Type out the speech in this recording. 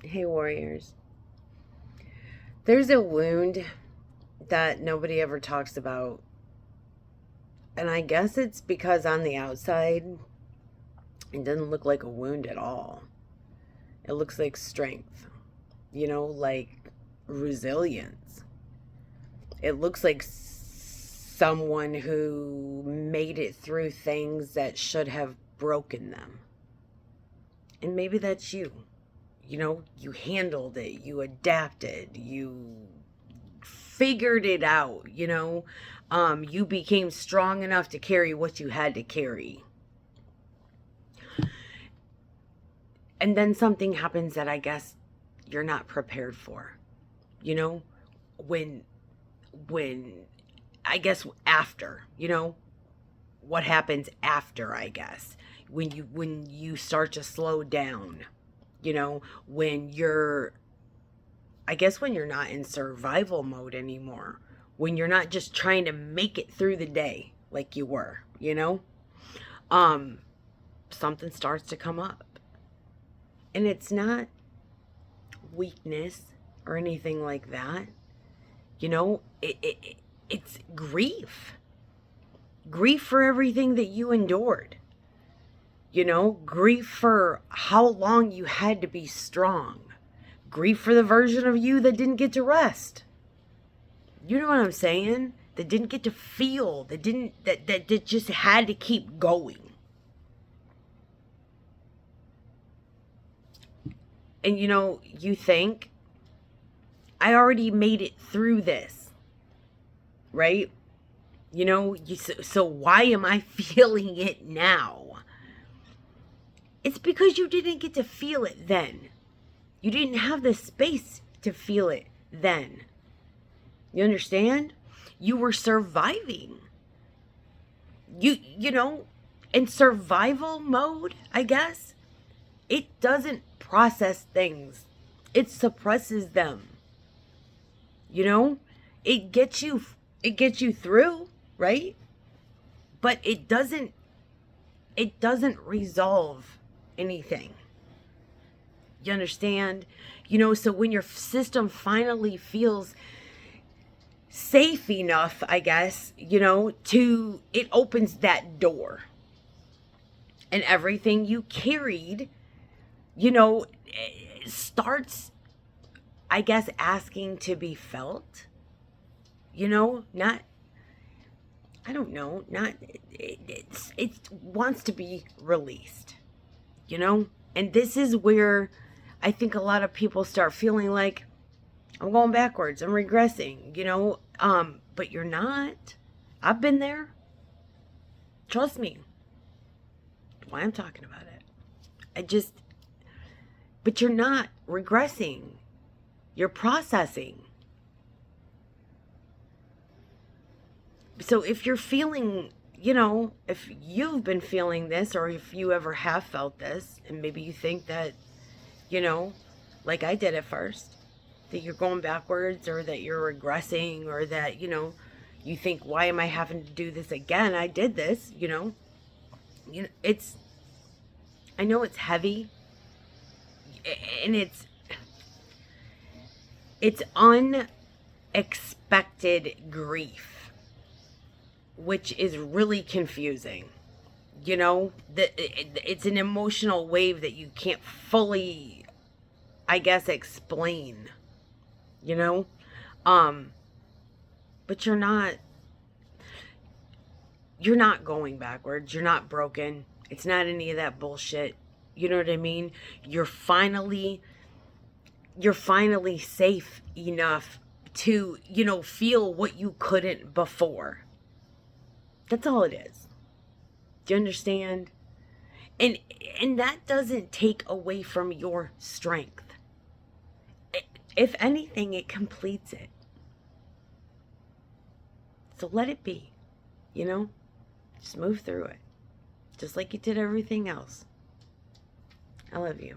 Hey, warriors. There's a wound that nobody ever talks about. And I guess it's because on the outside, it doesn't look like a wound at all. It looks like strength, like resilience. It looks like someone who made it through things that should have broken them. And maybe that's you. You handled it, you adapted, you figured it out, you became strong enough to carry what you had to carry. And then something happens that I guess you're not prepared for. You know, when when I guess after, what happens after, I guess. When you start to slow down, when you're I guess when you're not in survival mode anymore, when you're not just trying to make it through the day like you were, um, something starts to come up. And it's not weakness or anything like that. It's grief. Grief for everything that you endured. Grief for how long you had to be strong. Grief for the version of you that didn't get to rest. You know what I'm saying? That didn't get to feel, that just had to keep going. And you think, I already made it through this, right? So why am I feeling it now? It's because you didn't get to feel it then. You didn't have the space to feel it then. You understand? You were surviving. In survival mode, I guess, it doesn't process things. It suppresses them. You know? It gets you through, right? But it doesn't resolve anything. You understand? So when your system finally feels safe enough, I guess, it opens that door. And everything you carried, starts, I guess, asking to be felt. Not, I don't know, not, it wants to be released, And this is where I think a lot of people start feeling like, I'm going backwards, I'm regressing, but you're not. I've been there. Trust me. That's why I'm talking about it. But you're not regressing. You're processing. So if you're feeling, if you've been feeling this, or if you ever have felt this, and maybe you think that, like I did at first, that you're going backwards, or that you're regressing, or that, you think, why am I having to do this again? I did this, it's, I know it's heavy, and it's unexpected grief, which is really confusing. That it's an emotional wave that you can't fully, I guess, explain. You know, um, but you're not going backwards. You're not broken. It's not any of that bullshit. You know what I mean? You're finally you're finally safe enough to, feel what you couldn't before. That's all it is. Do you understand? And and that doesn't take away from your strength. If anything, it completes it. So let it be, you know? Just move through it. Just like you did everything else. I love you.